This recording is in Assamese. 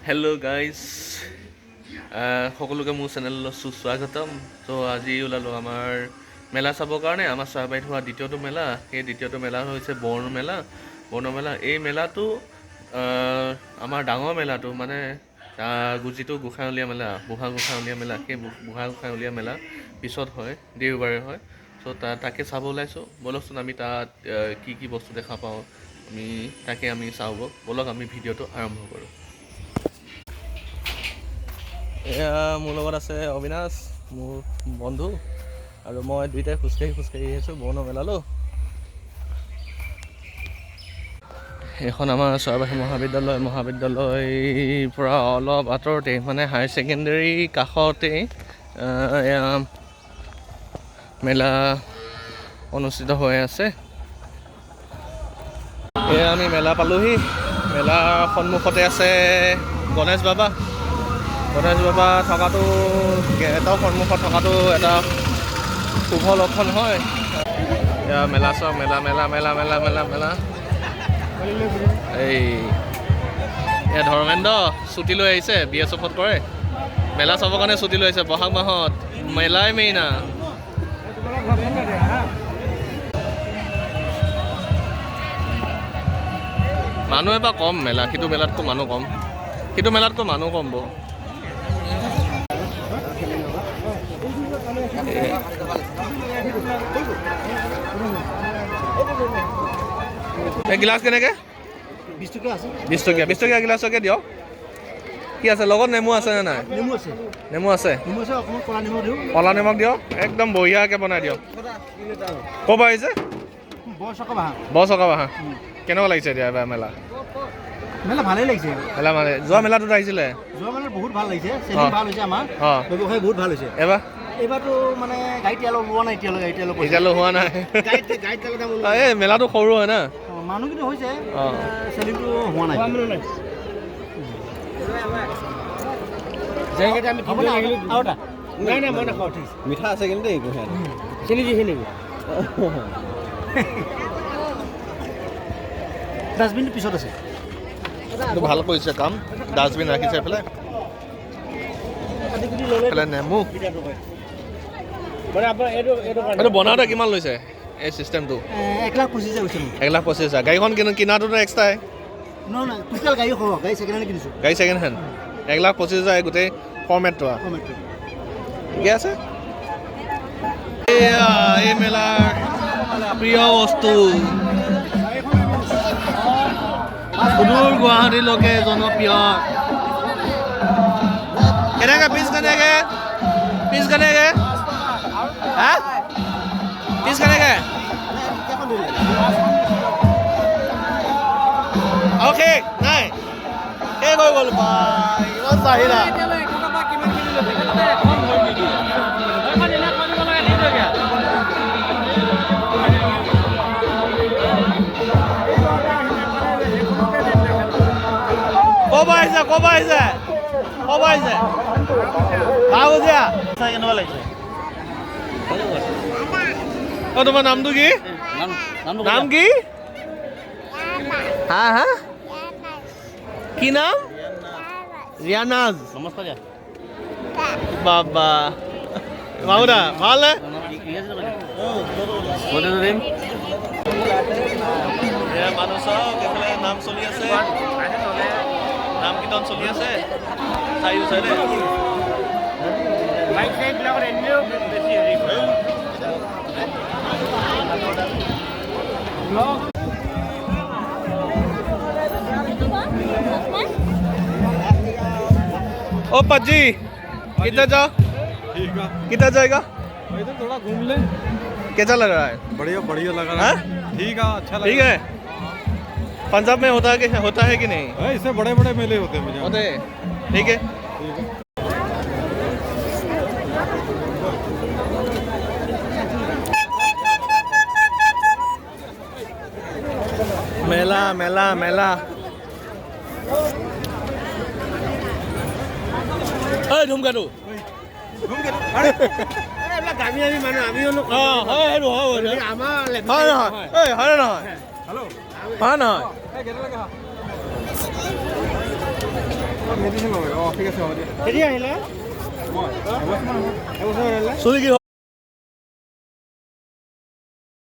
হেল্ল' গাইজ সকলোকে মোৰ চেনেললৈ সুস্বাগতম। ত' আজি ওলালোঁ আমাৰ মেলা চাবৰ কাৰণে। আমাৰ চৰাইবাৰীত হোৱা দ্বিতীয়টো মেলা, সেই দ্বিতীয়টো মেলা হৈছে বৰ্ণ মেলা। এই মেলাটো আমাৰ ডাঙৰ মেলাটো মানে যিটো গোঁসাই মেলা, বুঢ়া গোঁসাই মেলা, সেই বুঢ়া গোঁসাই মেলা পিছত হয়, দেওবাৰে হয়। চ' তাকে চাব ওলাইছোঁ। ব'লকচোন আমি তাত কি কি বস্তু দেখা পাওঁ আমি চাওঁ। ব'লক আমি ভিডিঅ'টো আৰম্ভ কৰোঁ। এয়া মোৰ লগত আছে অবিনাশ, মোৰ বন্ধু, আৰু মই দুইটাই খোজকাঢ়ি আহিছোঁ বৰ্ণ মেলালৈ। এইখন আমাৰ চৰাইবাহী মহাবিদ্যালয়ৰ পৰা অলপ আঁতৰতে, মানে হায়াৰ ছেকেণ্ডেৰী কাষতেই এয়া মেলা অনুষ্ঠিত হৈ আছে। এয়া আমি মেলা পালোহি। মেলাৰ সন্মুখতে আছে গণেশ বাবা থকাটো, গেটৰ সন্মুখত থকাটো এটা শুভ লক্ষণ হয়। এয়া মেলা চাওক, মেলা। এই এয়া ধৰ্মেন্দ্ৰ ছুটী লৈ আহিছে, BSFত কৰে। মেলা চাবৰ কাৰণে ছুটী লৈ আহিছে বহাগ মাহত, মেলাই মেইনা। মানুহ এবাৰ কম মেলা, সিটো মেলাতকৈ মানুহ কম বহু। গিলাচ কেনেকৈ? 20 টকীয়া গিলাচকে দিয়ক। কি আছে লগত? নেমু আছে নে নাই? নেমু আছে। কলা নিমখ দিয়ক, একদম বঢ়িয়াকৈ বনাই দিয়ক। ক'ৰ পৰা আহিছে? বৰচকা বাহা। কেনেকুৱা লাগিছে এতিয়া এবাৰ মেলা? ভালেই লাগিছে। মেলা মানে যোৱা মেলাটোত আহিছিলে? বহুত ভাল লাগিছে, ভাল হৈছে আমাৰ ব্যৱসায় বহুত ভাল হৈছে। এইবাৰতো মানে গাড়ী তেল ওলোৱা নাই এতিয়ালৈ হোৱা নাই। এই মেলাটো সৰু হয় না, মানুহ কিন্তু হৈছে, চেলিংটো হোৱা নাই। মিঠা আছে কিন্তু দেই, চেনি দিছে নেকি? ডাষ্টবিনটো পিছত আছে। ভাল কৰিছে কাম, ডাষ্টবিন ৰাখিছে এইফালে নেমু। এইটো বনাওঁতে কিমান লৈছে এই চিষ্টেমটো? 1,25,000 গৈছে। 1,25,000। গাড়ীখন কিনাটোতো এক্সট্ৰাই? নহয়, টোটেল গাড়ী সৰহ, গাড়ী ছেকেণ্ড হেণ্ড কিনিছোঁ। গাড়ী ছেকেণ্ড হেণ্ড 1,25,000 গোটেই ফৰ্মেটটো। ঠিকে আছে। এই মেলাৰ প্ৰিয় বস্তু, সুদূৰ গুৱাহাটীলৈকে জনপ্ৰিয়। কেনেকৈ পিচ কেনেকৈ? হা? পিচ কেনেকৈ? অ'কে নাই, এই হৈ গ'ল বা, ইমান চাহিদা। ক'ৰ পৰা আহিছে? কেনেকুৱা লাগিছে? তোমাৰ নামটো কি? নাম কি? হা? কি নাম? ৰিয়ানাজ। নমস্কাৰ। বাবা বাবুদা ভালনে? মানুহ চাওক, এইফালে নাম চলি আছে, নাম কীৰ্তন চলি আছে চাৰিও চাইডে। ओ पज्जी किधर जाओ? किधर जाएगा? इधर थोड़ा घूम ले। कैसा लग रहा है? बढ़िया लग रहा है। ठीक है, अच्छा लग ठीक है। पंजाब में होता है कि नहीं? इससे बड़े मेले होते हैं मुझे। होते हैं, ठीक है। মেলা এই ধুমকাটো মেডিচিন ল'ব। ঠিক আছে হ'ব দিয়া। কেতিয়া আহিলে? এবছৰ আহিলে। চুলি কি